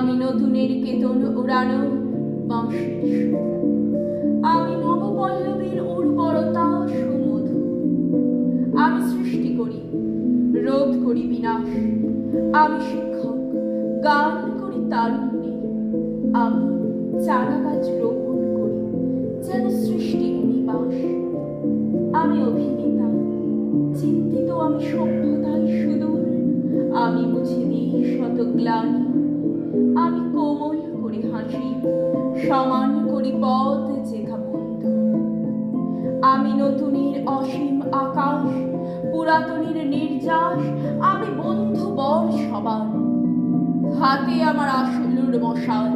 আমি নতুনের কেতন ওড়ানো বাঁশির সুর। আমি নবপল্লবীর উর্বরতা সুমধু। আমি সৃষ্টি করি, রোধ করি বিনাশ। আমি শিক্ষক, গান করি তারুণ্যের। আমি চারা গাছ রোপণ করি, যেন সৃষ্টির নিবাস। আমি অভিনেতা, চিন্তিত আমি সভ্যতায় সুদূর। আমি মুছে দিই শত গ্লানি। আমি কোমল করে হাসি, সমান করি পথ যেথা বন্ধু। আমি নতুনের অসীম আকাশ, পুরাতনের নির্যাস। আমি বন্ধু বর সবার, হাতে আমার আশলুর মশাল।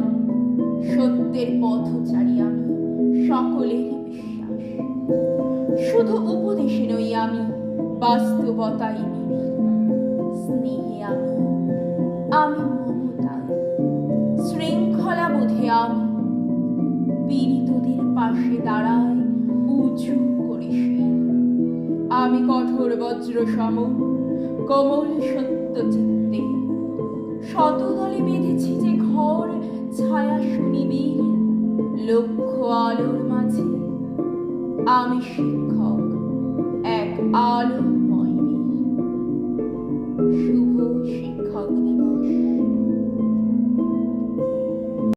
সত্যের পথচারী আমি, সকলের বিশ্বাস। শুধু উপদেশে নই আমি, বাস্তবতায় নিবিড়। স্নেহে আমি মমতায়, শৃঙ্খলা বোধে আমি পীড়িতদের পাশে দাঁড়ায় উঁচু করে শির। আমি কঠোর বজ্র সম, কোমল সত্য চিত্তে। শতদলে বেঁধেছি যে ঘর, ছায়া সুনিবিড়। লক্ষ আলোর মাঝে আমি শিক্ষক, এক আলো